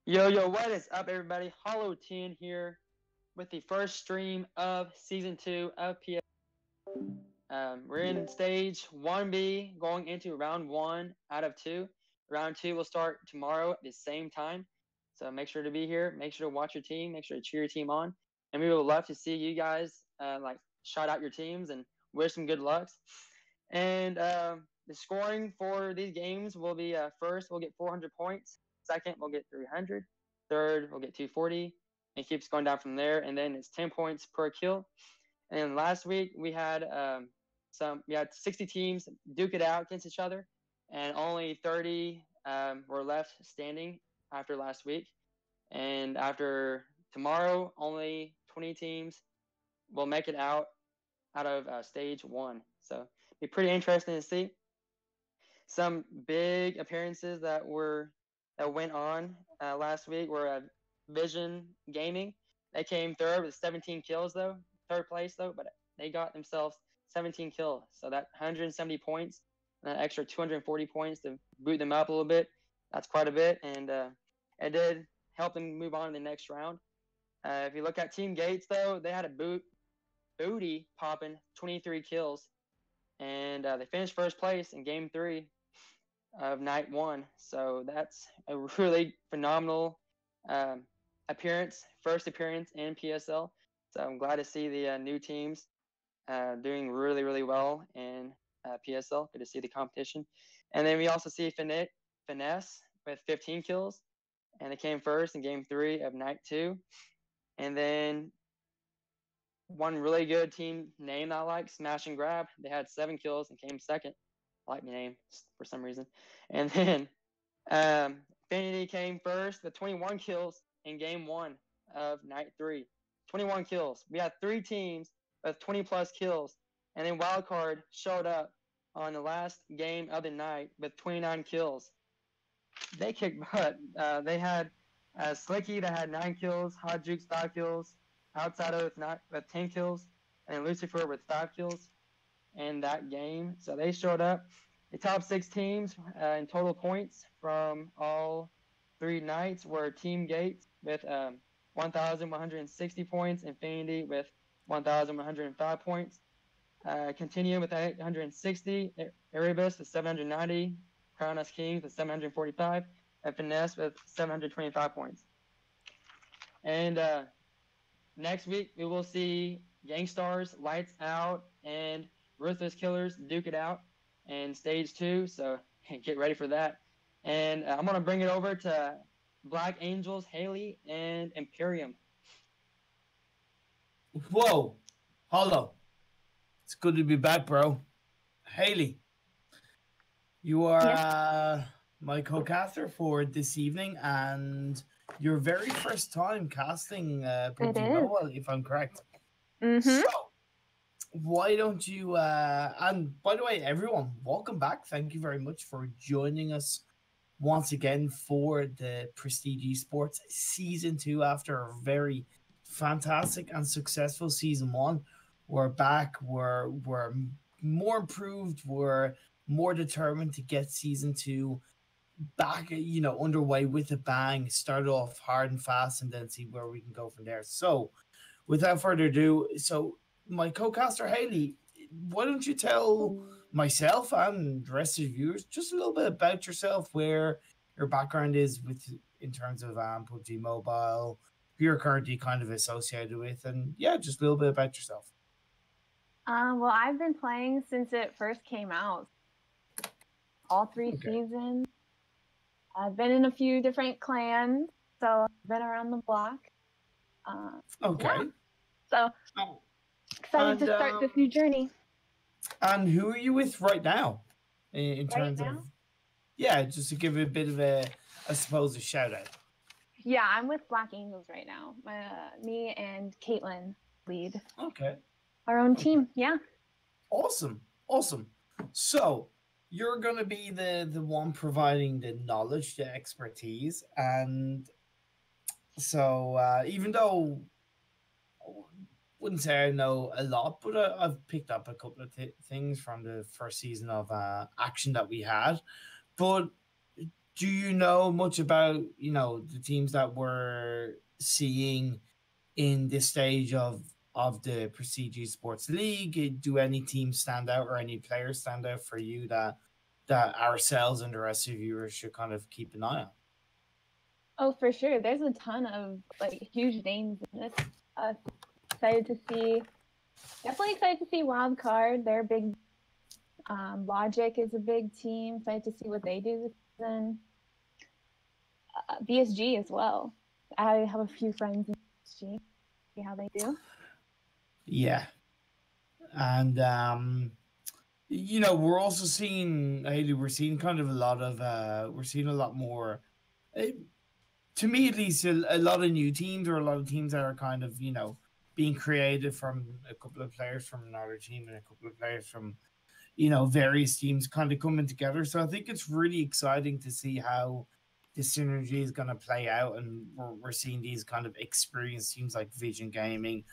Yo, what is up, everybody? Hollow 10 here with the first stream of Season 2 of PSL. We're in Stage 1B, going into Round 1 out of 2. Round 2 will start tomorrow at the same time. So make sure to be here. Make sure to watch your team. Make sure to cheer your team on. And we would love to see you guys shout out your teams and wish some good lucks. And the scoring for these games will be first, we'll get 400 points. Second, we'll get 300. Third, we'll get 240. And it keeps going down from there. And then it's 10 points per kill. And then last week we had 60 teams duke it out against each other, and only 30 were left standing after last week. And after tomorrow, only 20 teams will make it out of Stage 1. So it'll be pretty interesting to see. Some big appearances that went on last week were Vision Gaming. They came third with 17 kills, though. Third place, though, but they got themselves 17 kills. So that 170 points, an extra 240 points to boot them up a little bit. That's quite a bit, and it did help them move on to the next round. If you look at Team Gates, though, they had a booty popping 23 kills, and they finished first place in Game 3 of Night 1. So that's a really phenomenal first appearance in PSL. So I'm glad to see the new teams doing really, really well in PSL. Good to see the competition. And then we also see Finesse with 15 kills, and they came first in Game 3 of Night 2. And then one really good team name I like, Smash and Grab. They had 7 kills and came second. I like the name for some reason. And then Infinity came first with 21 kills in Game 1 of Night 3. 21 kills. We had 3 teams with 20-plus kills. And then Wildcard showed up on the last game of the night with 29 kills. They kicked butt. They had Slicky that had 9 kills, Hot Jukes 5 kills, Outsider with 10 kills, and Lucifer with 5 kills in that game. So they showed up. The top 6 teams in total points from all 3 nights were Team Gates with 1,160 points, Infinity with 1,105 points, Continuum with 860, Erebus with 790, Crown S Kings with 745, and Finesse with 725 points. And next week we will see Gangstars, Lights Out, and Ruthless Killers duke it out in Stage 2. So get ready for that. And I'm gonna bring it over to Black Angels, Haley, and Imperium. Whoa, hold on. It's good to be back, bro. Haley, you are my co-caster for this evening, and your very first time casting PUBG Mobile, if I'm correct. So, why don't you, and by the way, everyone, welcome back. Thank you very much for joining us once again for the PESL Esports Season 2 after a very fantastic and successful Season 1. We're back, we're more improved, we're more determined to get Season 2 back, underway with a bang, start off hard and fast, and then see where we can go from there. So, without further ado, my co-caster Haley, why don't you tell myself and the rest of the viewers just a little bit about yourself, where your background is in terms of PUBG Mobile, who you're currently kind of associated with, and yeah, just a little bit about yourself. Well, I've been playing since it first came out. All 3 seasons. I've been in a few different clans, so I've been around the block. Yeah. So excited to start this new journey. And who are you with right now? In terms of, yeah, just to give a bit of I suppose, a shout out. Yeah, I'm with Black Angels right now. Me and Caitlin lead. Okay. Our own team, yeah. Awesome. So you're gonna be the one providing the knowledge, the expertise, and so even though I wouldn't say I know a lot, but I've picked up a couple of things from the first season of action that we had. But do you know much about, you know, the teams that we're seeing in this stage of the Prestige Sports League? Do any teams stand out or any players stand out for you that ourselves and the rest of viewers should kind of keep an eye on? Oh, for sure. There's a ton of like huge names in this. Excited to see. Definitely excited to see Wildcard. They're big. Logic is a big team. Excited to see what they do this season. BSG as well. I have a few friends in BSG. See how they do. Yeah. And you know, we're also seeing, Haley, we're seeing kind of a lot of we're seeing a lot more, to me at least, a lot of new teams, or a lot of teams that are kind of, you know, being created from a couple of players from another team and a couple of players from, you know, various teams kind of coming together. So I think it's really exciting to see how the synergy is going to play out, and we're seeing these kind of experienced teams like Vision Gaming,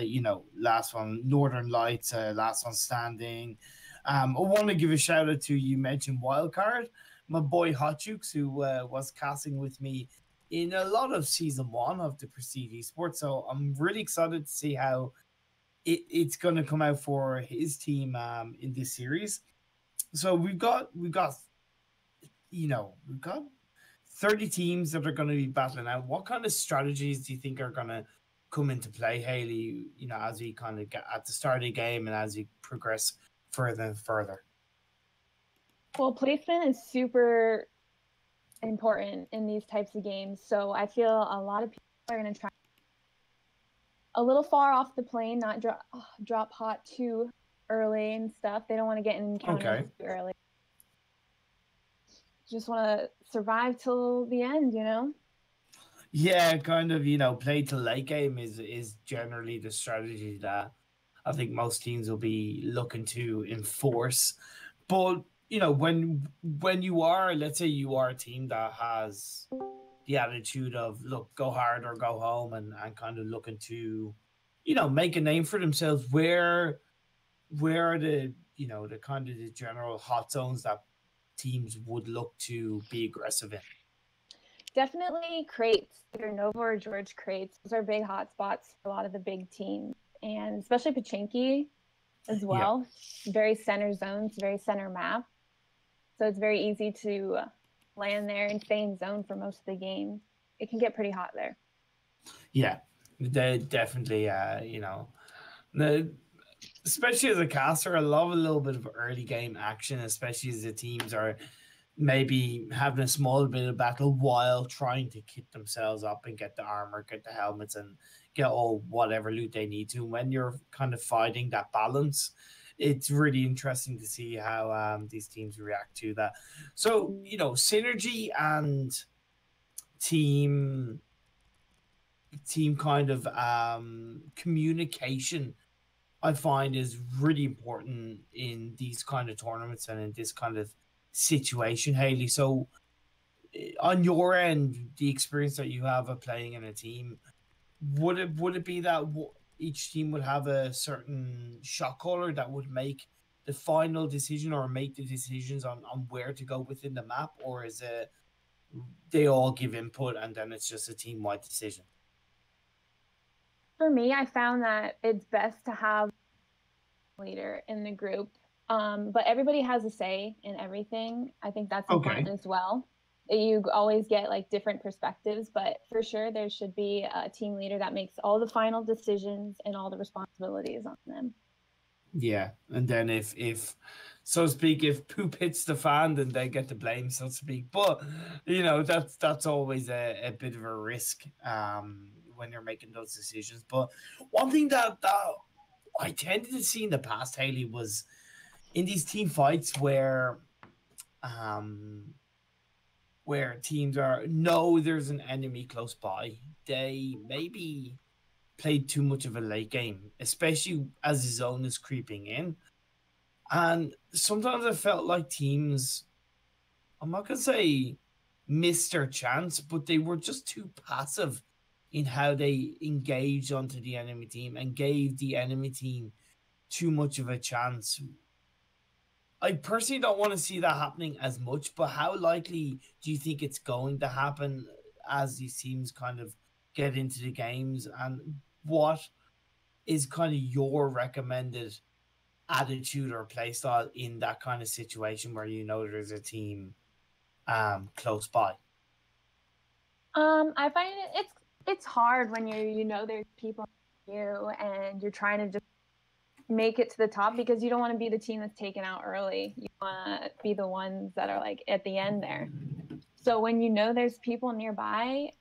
you know, last one Northern Lights, last one standing. I want to give a shout out to, you mentioned Wildcard, my boy Hot Jukes, who was casting with me in a lot of season 1 of the Prestige Esports. So I'm really excited to see how it's going to come out for his team in this series. So we've got you know, we've got 30 teams that are going to be battling out. What kind of strategies do you think are going to come into play, Haley, you know, as we kind of get at the start of the game and as we progress further and further? Well, placement is super important in these types of games. So I feel a lot of people are going to try a little far off the plane, not drop hot too early and stuff. They don't want to get in encounters too early. Just want to survive till the end, you know? Yeah, kind of, you know, play to late game is generally the strategy that I think most teams will be looking to enforce. But, you know, when you are, let's say you are a team that has the attitude of, look, go hard or go home, and kind of looking to, you know, make a name for themselves, where are the, you know, the kind of the general hot zones that teams would look to be aggressive in? Definitely crates, either Nova or George crates. Those are big hot spots for a lot of the big teams, and especially Pachinki as well. Yeah. Very center zones, very center map. So it's very easy to land there and stay in zone for most of the game. It can get pretty hot there. Yeah, they definitely, you know, especially as a caster, I love a little bit of early game action, especially as the teams are maybe having a small bit of battle while trying to kit themselves up and get the armor, get the helmets, and get all whatever loot they need to. When you're kind of fighting that balance, it's really interesting to see how these teams react to that. So, you know, synergy and team kind of communication, I find, is really important in these kind of tournaments and in this kind of situation, Haley. So on your end, the experience that you have of playing in a team, would it be that each team would have a certain shot caller that would make the final decision or make the decisions on where to go within the map, or is it they all give input and then it's just a team-wide decision? For me, I found that it's best to have a leader in the group, but everybody has a say in everything. I think that's important as well. You always get like different perspectives, but for sure there should be a team leader that makes all the final decisions and all the responsibilities on them. Yeah, and then if so to speak, if poop hits the fan, then they get the blame, so to speak. But you know, that's always a bit of a risk when you're making those decisions. But one thing that I tended to see in the past, Haley, was in these team fights where teams know there's an enemy close by, they maybe played too much of a late game, especially as the zone is creeping in. And sometimes I felt like teams, I'm not going to say missed their chance, but they were just too passive in how they engaged onto the enemy team and gave the enemy team too much of a chance. I personally don't want to see that happening as much, but how likely do you think it's going to happen as these teams kind of get into the games? And what is kind of your recommended attitude or playstyle in that kind of situation where you know there's a team close by? I find it's hard when you know there's people you and you're trying to just make it to the top because you don't want to be the team that's taken out early. You want to be the ones that are like at the end there. So when you know there's people nearby,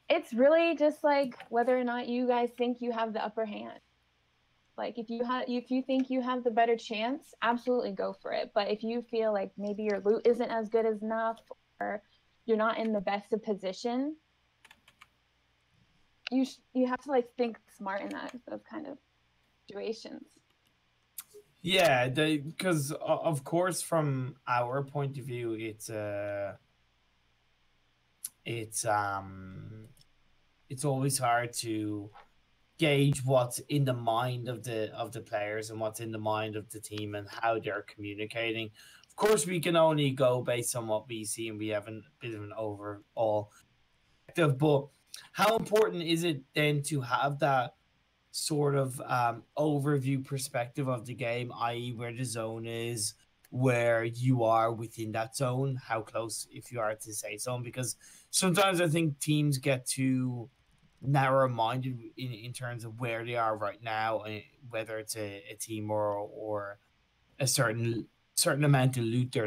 it's really just like whether or not you guys think you have the upper hand. Like if you think you have the better chance, absolutely go for it. But if you feel like maybe your loot isn't as good as enough or you're not in the best of position, you have to like think smart in those kind of situations. Yeah, because of course from our point of view, it's always hard to gauge what's in the mind of the players and what's in the mind of the team and how they're communicating. Of course, we can only go based on what we see, and we have a bit of an overall perspective. But how important is it then to have that sort of overview perspective of the game, i.e., where the zone is, where you are within that zone, how close, if you are to say so? Because sometimes I think teams get too narrow-minded in terms of where they are right now, whether it's a team or a certain amount of loot they're